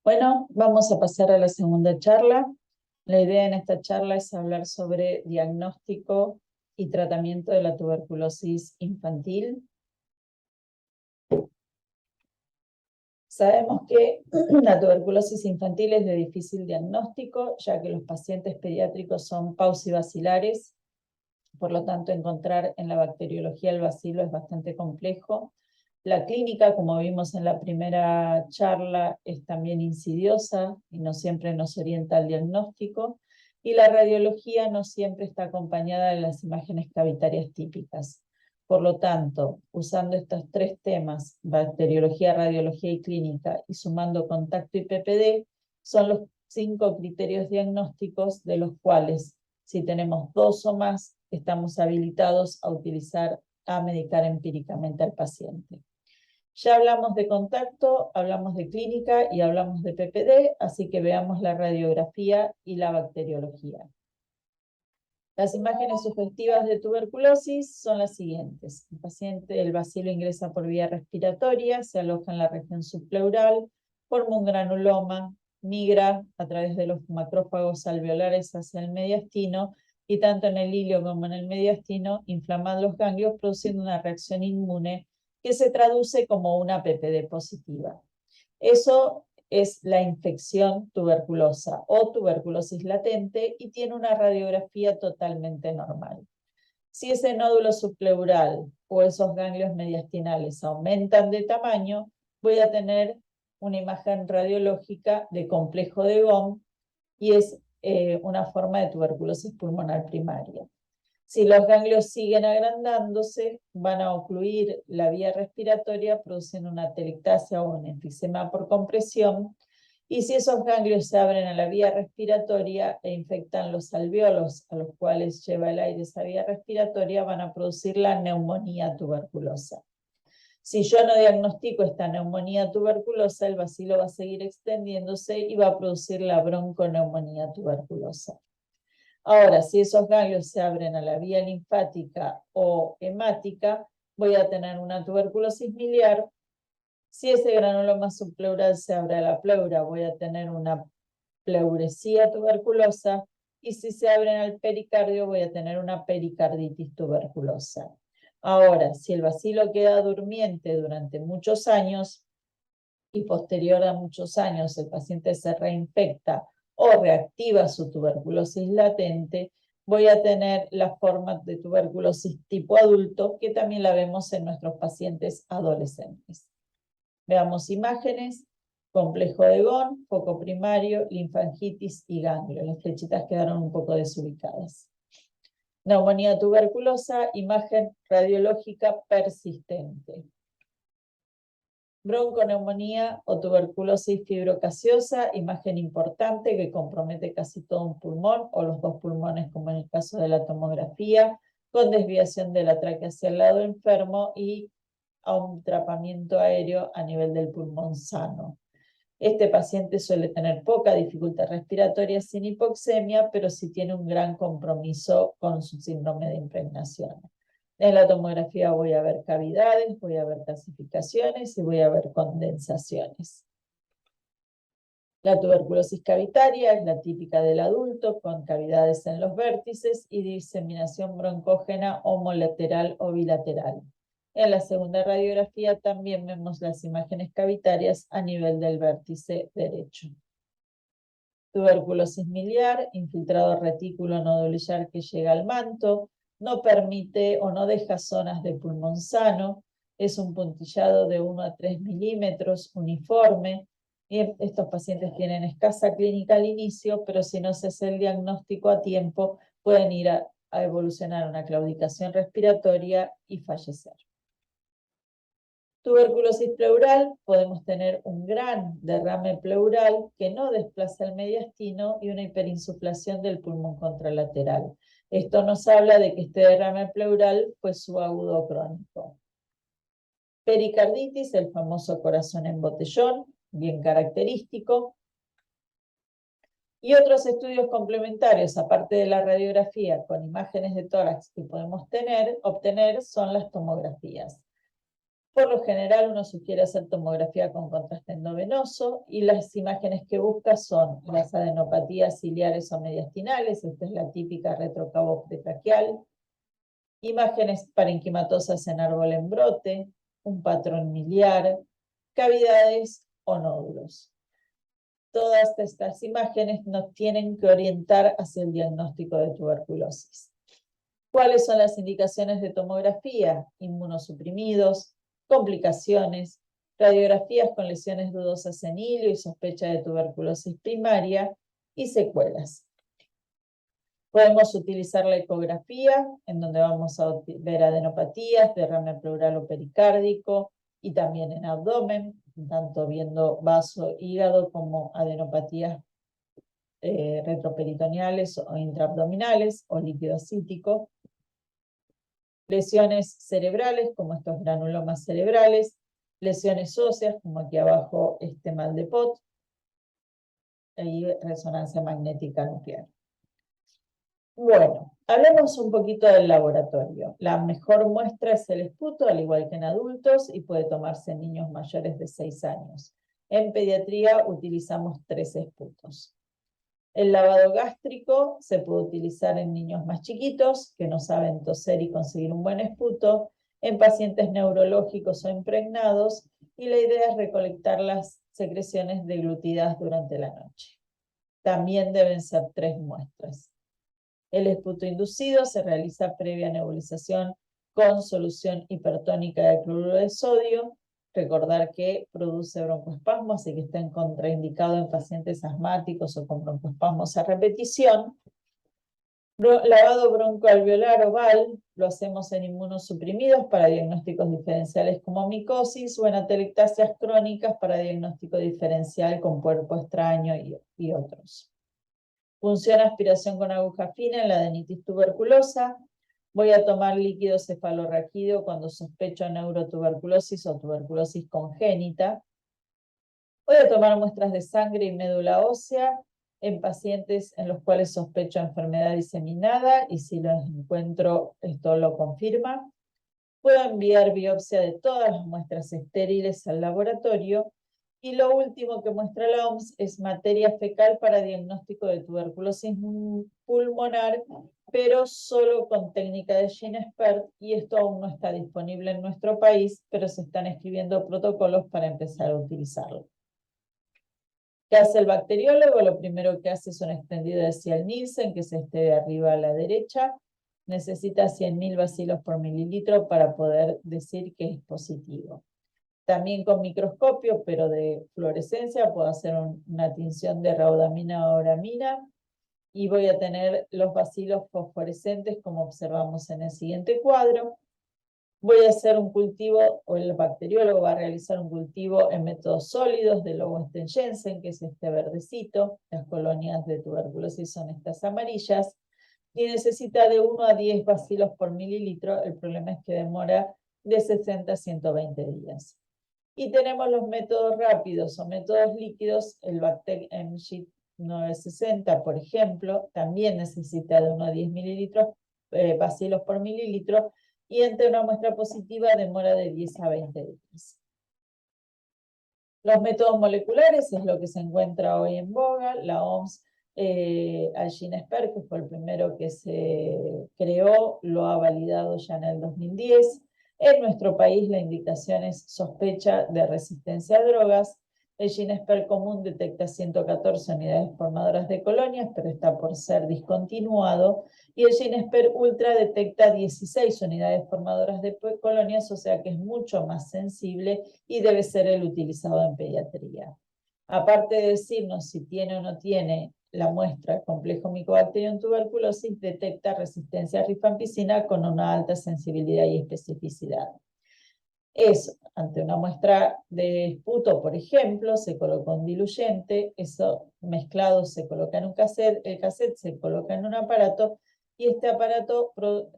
Bueno, vamos a pasar a la segunda charla. La idea en esta charla es hablar sobre diagnóstico y tratamiento de la tuberculosis infantil. Sabemos que la tuberculosis infantil es de difícil diagnóstico, ya que los pacientes pediátricos son paucibacilares, por lo tanto encontrar en la bacteriología el bacilo es bastante complejo. La clínica, como vimos en la primera charla, es también insidiosa y no siempre nos orienta al diagnóstico. Y la radiología no siempre está acompañada de las imágenes cavitarias típicas. Por lo tanto, usando estos tres temas, bacteriología, radiología y clínica, y sumando contacto y PPD, son los 5 criterios diagnósticos de los cuales, si tenemos 2 o más, estamos habilitados a medicar empíricamente al paciente. Ya hablamos de contacto, hablamos de clínica y hablamos de PPD, así que veamos la radiografía y la bacteriología. Las imágenes sugestivas de tuberculosis son las siguientes. El paciente, el bacilo ingresa por vía respiratoria, se aloja en la región subpleural, forma un granuloma, migra a través de los macrófagos alveolares hacia el mediastino y tanto en el hilio como en el mediastino inflaman los ganglios produciendo una reacción inmune que se traduce como una PPD positiva. Eso es la infección tuberculosa o tuberculosis latente y tiene una radiografía totalmente normal. Si ese nódulo subpleural o esos ganglios mediastinales aumentan de tamaño, voy a tener una imagen radiológica de complejo de Ghom y es una forma de tuberculosis pulmonar primaria. Si los ganglios siguen agrandándose, van a ocluir la vía respiratoria, produciendo una telectasia o un enfisema por compresión. Y si esos ganglios se abren a la vía respiratoria e infectan los alveolos a los cuales lleva el aire esa vía respiratoria, van a producir la neumonía tuberculosa. Si yo no diagnostico esta neumonía tuberculosa, el bacilo va a seguir extendiéndose y va a producir la bronconeumonía tuberculosa. Ahora, si esos ganglios se abren a la vía linfática o hemática, voy a tener una tuberculosis miliar. Si ese granuloma subpleural se abre a la pleura, voy a tener una pleuresía tuberculosa. Y si se abren al pericardio, voy a tener una pericarditis tuberculosa. Ahora, si el bacilo queda durmiente durante muchos años y posterior a muchos años el paciente se reinfecta o reactiva su tuberculosis latente, voy a tener la forma de tuberculosis tipo adulto, que también la vemos en nuestros pacientes adolescentes. Veamos imágenes, complejo de Ghom, foco primario, linfangitis y ganglio. Las flechitas quedaron un poco desubicadas. Neumonía tuberculosa, imagen radiológica persistente. Bronconeumonía o tuberculosis fibrocasiosa, imagen importante que compromete casi todo un pulmón o los 2 pulmones, como en el caso de la tomografía, con desviación de la tráquea hacia el lado enfermo y a un atrapamiento aéreo a nivel del pulmón sano. Este paciente suele tener poca dificultad respiratoria sin hipoxemia, pero sí tiene un gran compromiso con su síndrome de impregnación. En la tomografía voy a ver cavidades, voy a ver calcificaciones y voy a ver condensaciones. La tuberculosis cavitaria es la típica del adulto, con cavidades en los vértices y diseminación broncógena homolateral o bilateral. En la segunda radiografía también vemos las imágenes cavitarias a nivel del vértice derecho. Tuberculosis miliar, infiltrado retículo nodulillar que llega al manto, no permite o no deja zonas de pulmón sano, es un puntillado de 1 a 3 milímetros uniforme, y estos pacientes tienen escasa clínica al inicio, pero si no se hace el diagnóstico a tiempo, pueden ir a evolucionar a una claudicación respiratoria y fallecer. Tuberculosis pleural, podemos tener un gran derrame pleural que no desplaza el mediastino y una hiperinsuflación del pulmón contralateral. Esto nos habla de que este derrame pleural fue subagudo crónico. Pericarditis, el famoso corazón en botellón, bien característico. Y otros estudios complementarios, aparte de la radiografía con imágenes de tórax que podemos obtener, son las tomografías. Por lo general uno sugiere hacer tomografía con contraste endovenoso y las imágenes que busca son las adenopatías ciliares o mediastinales, esta es la típica retrocavo pretraquial, imágenes parenquimatosas en árbol en brote, un patrón miliar, cavidades o nódulos. Todas estas imágenes nos tienen que orientar hacia el diagnóstico de tuberculosis. ¿Cuáles son las indicaciones de tomografía? Inmunosuprimidos, complicaciones, radiografías con lesiones dudosas en hilio y sospecha de tuberculosis primaria y secuelas. Podemos utilizar la ecografía, en donde vamos a ver adenopatías, derrame pleural o pericárdico, y también en abdomen, tanto viendo vaso, hígado, como adenopatías retroperitoneales o intraabdominales o líquido cítico. Lesiones cerebrales, como estos granulomas cerebrales, lesiones óseas, como aquí abajo este mal de Pot, y resonancia magnética nuclear. Bueno, hablemos un poquito del laboratorio. La mejor muestra es el esputo, al igual que en adultos, y puede tomarse en niños mayores de 6 años. En pediatría utilizamos 3 esputos. El lavado gástrico se puede utilizar en niños más chiquitos que no saben toser y conseguir un buen esputo, en pacientes neurológicos o impregnados, y la idea es recolectar las secreciones deglutidas durante la noche. También deben ser 3 muestras. El esputo inducido se realiza previa nebulización con solución hipertónica de cloruro de sodio. Recordar que produce broncoespasmo, así que está contraindicado en pacientes asmáticos o con broncoespasmos a repetición. Lavado broncoalveolar oval lo hacemos en inmunosuprimidos para diagnósticos diferenciales como micosis o en atelectasias crónicas para diagnóstico diferencial con cuerpo extraño y otros. Funciona aspiración con aguja fina en la adenitis tuberculosa. Voy a tomar líquido cefalorraquídeo cuando sospecho neurotuberculosis o tuberculosis congénita. Voy a tomar muestras de sangre y médula ósea en pacientes en los cuales sospecho enfermedad diseminada y si lo encuentro, esto lo confirma. Puedo enviar biopsia de todas las muestras estériles al laboratorio. Y lo último que muestra la OMS es materia fecal para diagnóstico de tuberculosis pulmonar, pero solo con técnica de GeneXpert, y esto aún no está disponible en nuestro país, pero se están escribiendo protocolos para empezar a utilizarlo. ¿Qué hace el bacteriólogo? Lo primero que hace es un extendido de Ciel-Nielsen, que es este de arriba a la derecha. Necesita 100.000 bacilos por mililitro para poder decir que es positivo. También con microscopio, pero de fluorescencia, puedo hacer una tinción de raudamina o oramina y voy a tener los bacilos fosforescentes como observamos en el siguiente cuadro. Voy a hacer un cultivo, o el bacteriólogo va a realizar un cultivo en métodos sólidos de Lowenstein-Jensen, que es este verdecito. Las colonias de tuberculosis son estas amarillas. Y necesita de 1 a 10 bacilos por mililitro. El problema es que demora de 60 a 120 días. Y tenemos los métodos rápidos o métodos líquidos. El Bactec MG 960, por ejemplo, también necesita de 1 a 10 bacilos por mililitro, y entre una muestra positiva demora de 10 a 20 días. Los métodos moleculares es lo que se encuentra hoy en boga. La OMS, al GeneXpert, que fue el primero que se creó, lo ha validado ya en el 2010. En nuestro país la indicación es sospecha de resistencia a drogas. El GeneXpert común detecta 114 unidades formadoras de colonias, pero está por ser discontinuado. Y el GeneXpert Ultra detecta 16 unidades formadoras de colonias, o sea que es mucho más sensible y debe ser el utilizado en pediatría. Aparte de decirnos si tiene o no tiene la muestra complejo Mycobacterium tuberculosis, detecta resistencia a rifampicina con una alta sensibilidad y especificidad. Ante una muestra de esputo, por ejemplo, se coloca un diluyente, eso mezclado se coloca en un cassette, el cassette se coloca en un aparato, y este aparato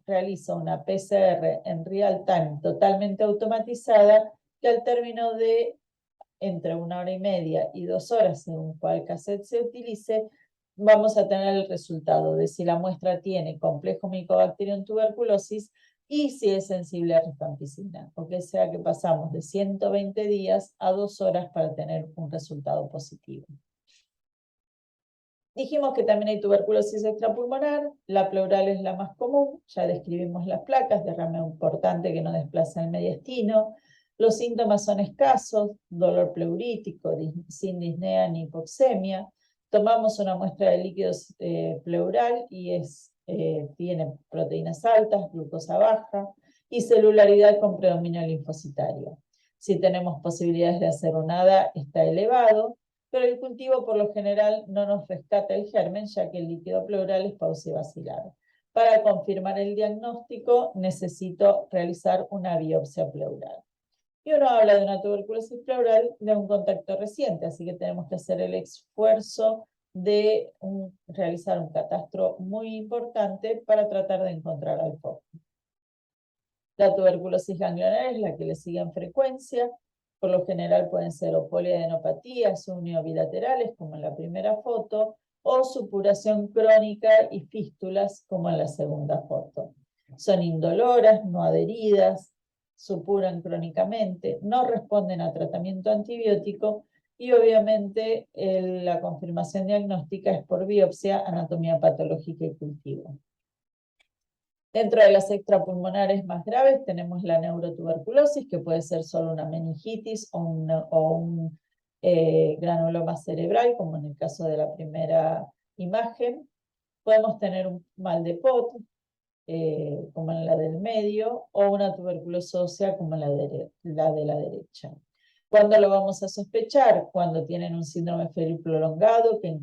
realiza una PCR en real time totalmente automatizada, que al término de entre 1 hora y media y 2 horas, según cuál cassette se utilice, vamos a tener el resultado de si la muestra tiene complejo Mycobacterium tuberculosis, y si es sensible a rifampicina, o sea que pasamos de 120 días a 2 horas para tener un resultado positivo. Dijimos que también hay tuberculosis extrapulmonar, la pleural es la más común, ya describimos las placas, derrame importante que no desplaza el mediastino. Los síntomas son escasos, dolor pleurítico, sin disnea ni hipoxemia. Tomamos una muestra de líquidos pleural y tiene proteínas altas, glucosa baja y celularidad con predominio linfocitario. Si tenemos posibilidades de hacer un ADA, está elevado, pero el cultivo por lo general no nos rescata el germen, ya que el líquido pleural es paucibacilar. Para confirmar el diagnóstico, necesito realizar una biopsia pleural. Y uno habla de una tuberculosis pleural de un contacto reciente, así que tenemos que hacer el esfuerzo de realizar un catastro muy importante para tratar de encontrar al foco. La tuberculosis ganglionar es la que le sigue en frecuencia. Por lo general pueden ser o poliadenopatías uniobilaterales, como en la primera foto, o supuración crónica y fístulas, como en la segunda foto. Son indoloras, no adheridas, supuran crónicamente, no responden a tratamiento antibiótico y obviamente la confirmación diagnóstica es por biopsia, anatomía patológica y cultivo. Dentro de las extrapulmonares más graves tenemos la neurotuberculosis, que puede ser solo una meningitis o un granuloma cerebral, como en el caso de la primera imagen. Podemos tener un mal de Pot, como en la del medio, o una tuberculosis ósea, como en la de la derecha. ¿Cuándo lo vamos a sospechar? Cuando tienen un síndrome febril prolongado, que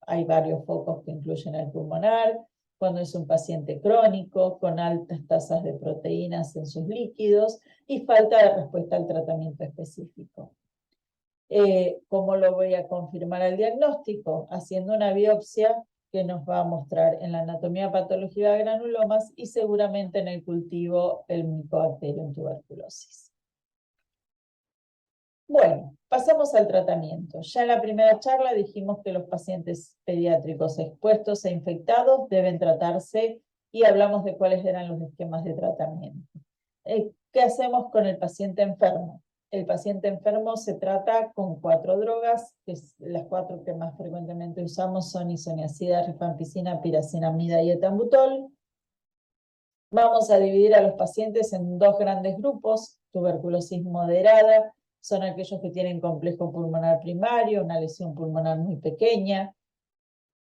hay varios focos que incluyen el pulmonar, cuando es un paciente crónico, con altas tasas de proteínas en sus líquidos y falta de respuesta al tratamiento específico. ¿Cómo lo voy a confirmar al diagnóstico? Haciendo una biopsia que nos va a mostrar en la anatomía patológica de granulomas y seguramente en el cultivo el Mycobacterium tuberculosis. Bueno, pasamos al tratamiento. Ya en la primera charla dijimos que los pacientes pediátricos expuestos e infectados deben tratarse y hablamos de cuáles eran los esquemas de tratamiento. ¿Qué hacemos con el paciente enfermo? El paciente enfermo se trata con 4 drogas, que las 4 que más frecuentemente usamos son isoniazida, rifampicina, pirazinamida y etambutol. Vamos a dividir a los pacientes en 2 grandes grupos: tuberculosis moderada, son aquellos que tienen complejo pulmonar primario, una lesión pulmonar muy pequeña,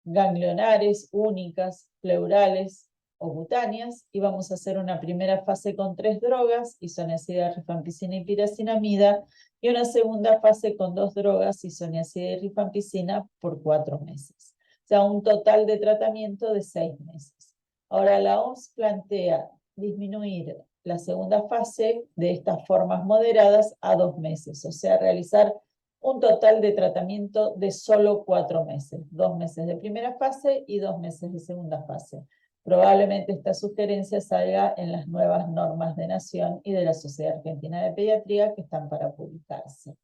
ganglionares, únicas, pleurales o cutáneas, y vamos a hacer una primera fase con 3 drogas, isoniazida, rifampicina y pirazinamida, y una segunda fase con 2 drogas, isoniazida y rifampicina, por 4 meses. O sea, un total de tratamiento de 6 meses. Ahora, la OMS plantea disminuir la segunda fase de estas formas moderadas a 2 meses, o sea, realizar un total de tratamiento de solo 4 meses, 2 meses de primera fase y 2 meses de segunda fase. Probablemente esta sugerencia salga en las nuevas normas de Nación y de la Sociedad Argentina de Pediatría que están para publicarse.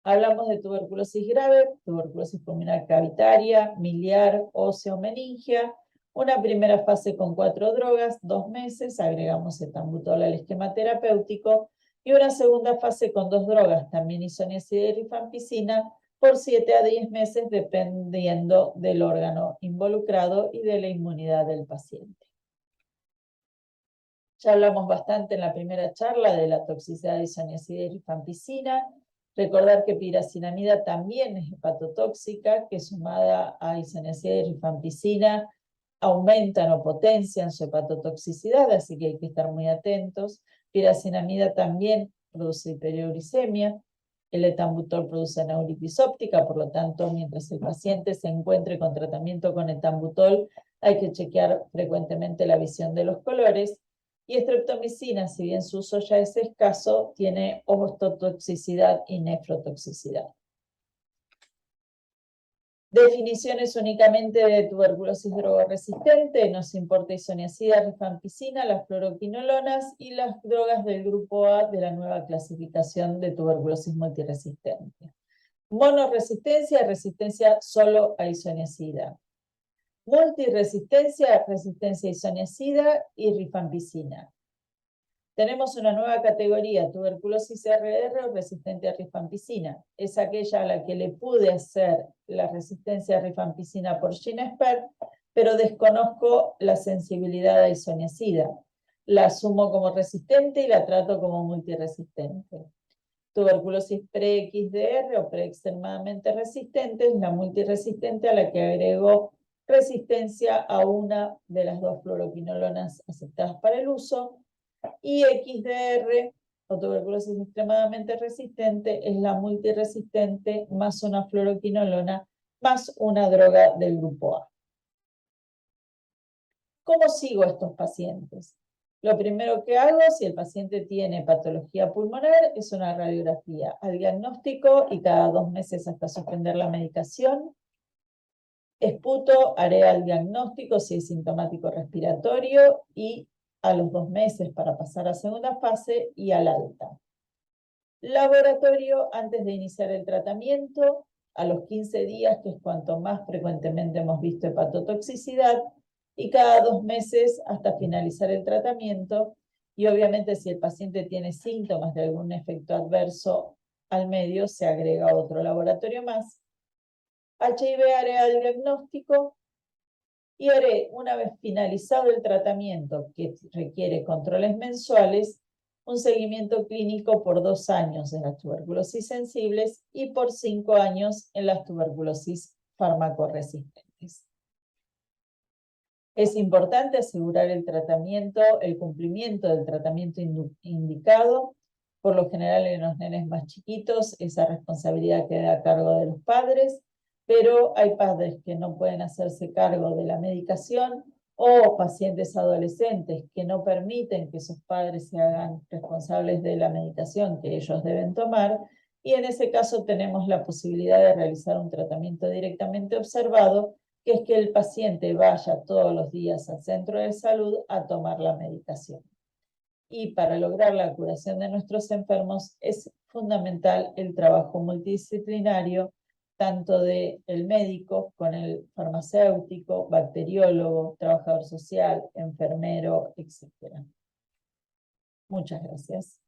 Hablamos de tuberculosis grave, tuberculosis pulmonar cavitaria, miliar, ósea o meningia. Una primera fase con 4 drogas, 2 meses, agregamos etambutol al esquema terapéutico, y una segunda fase con 2 drogas, también isoniazida y rifampicina, por 7 a 10 meses, dependiendo del órgano involucrado y de la inmunidad del paciente. Ya hablamos bastante en la primera charla de la toxicidad de isoniazida y rifampicina. Recordar que pirazinamida también es hepatotóxica, que sumada a isoniazida y rifampicina aumentan o potencian su hepatotoxicidad, así que hay que estar muy atentos. Pirazinamida también produce hiperuricemia. El etambutol produce neuritis óptica, por lo tanto, mientras el paciente se encuentre con tratamiento con etambutol, hay que chequear frecuentemente la visión de los colores. Y estreptomicina, si bien su uso ya es escaso, tiene ototoxicidad y nefrotoxicidad. Definiciones únicamente de tuberculosis drogoresistente: nos importa isoniazida, rifampicina, las fluoroquinolonas y las drogas del grupo A de la nueva clasificación de tuberculosis multiresistente. Monoresistencia, resistencia solo a isoniazida. Multiresistencia, resistencia a isoniazida y rifampicina. Tenemos una nueva categoría, tuberculosis RR o resistente a rifampicina. Es aquella a la que le pude hacer la resistencia a rifampicina por GeneSpert, pero desconozco la sensibilidad a isoniazida. La asumo como resistente y la trato como multiresistente. Tuberculosis pre-XDR o pre-extremadamente resistente es la multiresistente a la que agrego resistencia a una de las dos fluoroquinolonas aceptadas para el uso. Y XDR, o tuberculosis extremadamente resistente, es la multiresistente más una fluoroquinolona más una droga del grupo A. ¿Cómo sigo a estos pacientes? Lo primero que hago, si el paciente tiene patología pulmonar, es una radiografía al diagnóstico y cada 2 meses hasta suspender la medicación. Esputo, haré al diagnóstico si es sintomático respiratorio y a los 2 meses para pasar a segunda fase y al alta. Laboratorio antes de iniciar el tratamiento, a los 15 días, que es cuanto más frecuentemente hemos visto hepatotoxicidad, y cada 2 meses hasta finalizar el tratamiento. Y obviamente si el paciente tiene síntomas de algún efecto adverso al medio, se agrega otro laboratorio más. HIV haré el diagnóstico y haré, una vez finalizado el tratamiento, que requiere controles mensuales, un seguimiento clínico por 2 años en las tuberculosis sensibles y por 5 años en las tuberculosis farmacoresistentes. Es importante asegurar el tratamiento, el cumplimiento del tratamiento indicado. Por lo general en los nenes más chiquitos esa responsabilidad queda a cargo de los padres, pero hay padres que no pueden hacerse cargo de la medicación o pacientes adolescentes que no permiten que sus padres se hagan responsables de la medicación que ellos deben tomar, y en ese caso tenemos la posibilidad de realizar un tratamiento directamente observado, que es que el paciente vaya todos los días al centro de salud a tomar la medicación. Y para lograr la curación de nuestros enfermos es fundamental el trabajo multidisciplinario, tanto del médico con el farmacéutico, bacteriólogo, trabajador social, enfermero, etc. Muchas gracias.